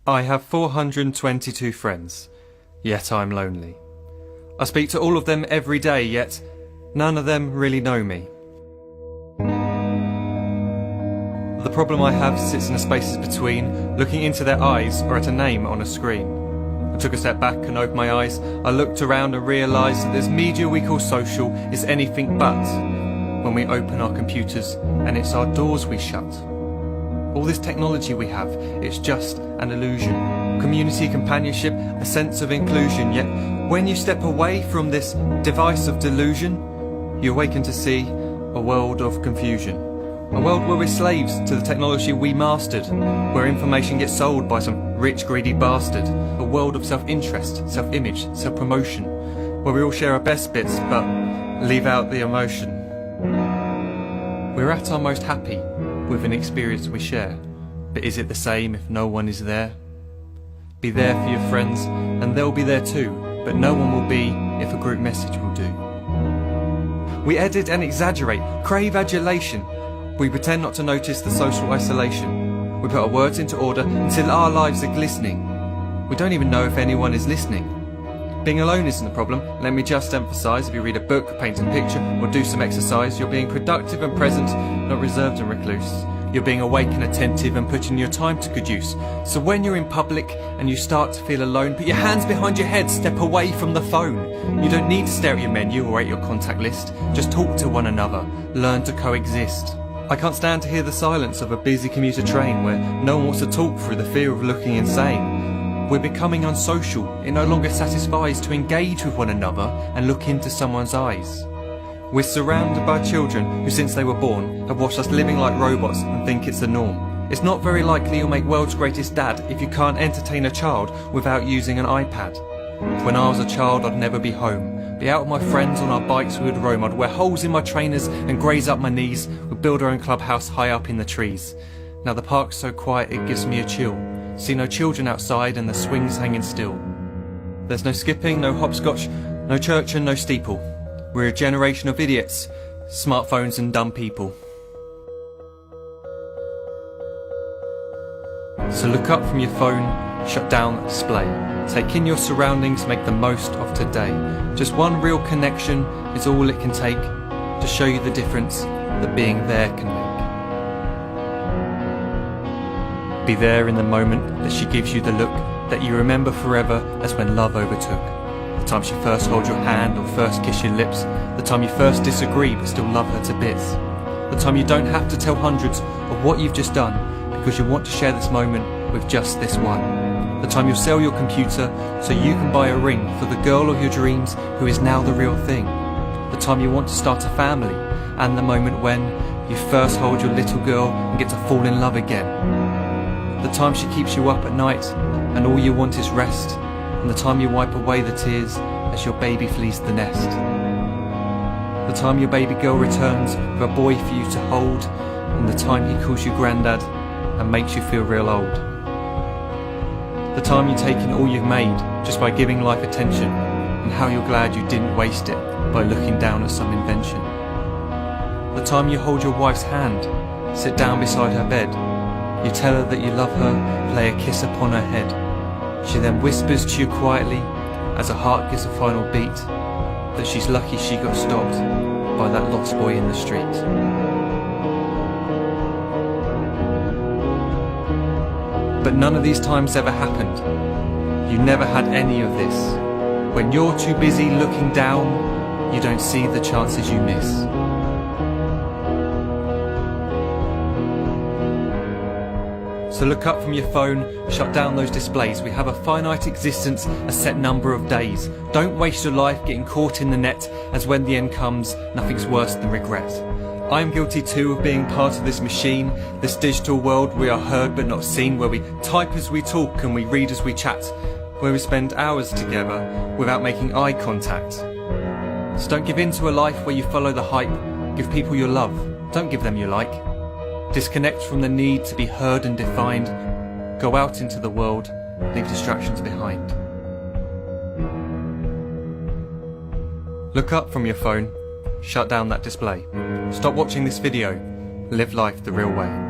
I have 422 friends, yet I'm lonely. I speak to all of them every day, yet none of them really know me. The problem I have sits in the spaces between, looking into their eyes or at a name on a screen. I took a step back and opened my eyes. I looked around and realised that this media we call social is anything but when we open our computers and it's our doors we shut. All this technology we have, it's just an illusion. Community, companionship, a sense of inclusion. Yet when you step away from this device of delusion, you awaken to see a world of confusion. A world where we're slaves to the technology we mastered, where information gets sold by some rich, greedy bastard. A world of self-interest, self-image, self-promotion, where we all share our best bits but leave out the emotion. We're at our most happy with an experience we share, but is it the same if no one is there? Be there for your friends and they'll be there too, but no one will be if a group message will do. We edit and exaggerate, crave adulation. We pretend not to notice the social isolation. We put our words into order until our lives are glistening. We don't even know if anyone is listening. Being alone isn't the problem. Let me just emphasise, if you read a book, paint a picture or do some exercise, you're being productive and present, not reserved and recluse. You're being awake and attentive and putting your time to good use. So when you're in public and you start to feel alone, put your hands behind your head, step away from the phone. You don't need to stare at your menu or at your contact list. Just talk to one another. Learn to coexist. I can't stand to hear the silence of a busy commuter train where no one wants to talk through the fear of looking insane. We're becoming unsocial. It no longer satisfies to engage with one another and look into someone's eyes. We're surrounded by children who, since they were born, have watched us living like robots and think it's the norm. It's not very likely you'll make world's greatest dad if you can't entertain a child without using an iPad. When I was a child, I'd never be home. Be out with my friends on our bikes, we would roam. I'd wear holes in my trainers and graze up my knees. We'd build our own clubhouse high up in the trees. Now the park's so quiet it gives me a chill. See no children outside and the swings hanging still. There's no skipping, no hopscotch, no church and no steeple. We're a generation of idiots, smartphones and dumb people. So look up from your phone, shut down the display. Take in your surroundings, make the most of today. Just one real connection is all it can take to show you the difference that being there can make. Be there in the moment that she gives you the look that you remember forever as when love overtook. The time she first holds your hand or first kiss your lips. The time you first disagree but still love her to bits. The time you don't have to tell hundreds of what you've just done because you want to share this moment with just this one. The time you'll sell your computer so you can buy a ring for the girl of your dreams who is now the real thing. The time you want to start a family and the moment when you first hold your little girl and get to fall in love again. The time she keeps you up at night and all you want is rest, and the time you wipe away the tears as your baby flees the nest. The time your baby girl returns with a boy for you to hold, and the time he calls you granddad and makes you feel real old. The time you take in all you've made just by giving life attention, and how you're glad you didn't waste it by looking down at some invention. The time you hold your wife's hand, sit down beside her bed, you tell her that you love her, lay a kiss upon her head. She then whispers to you quietly, as her heart gives a final beat, that she's lucky she got stopped by that lost boy in the street. But none of these times ever happened. You never had any of this. When you're too busy looking down, you don't see the chances you miss. So look up from your phone, shut down those displays. We have a finite existence, a set number of days. Don't waste your life getting caught in the net, as when the end comes, nothing's worse than regret. I'm guilty too of being part of this machine, this digital world we are heard but not seen, where we type as we talk and we read as we chat, where we spend hours together without making eye contact. So don't give in to a life where you follow the hype. Give people your love, don't give them your like. Disconnect from the need to be heard and defined. Go out into the world, leave distractions behind. Look up from your phone, shut down that display. Stop watching this video, live life the real way.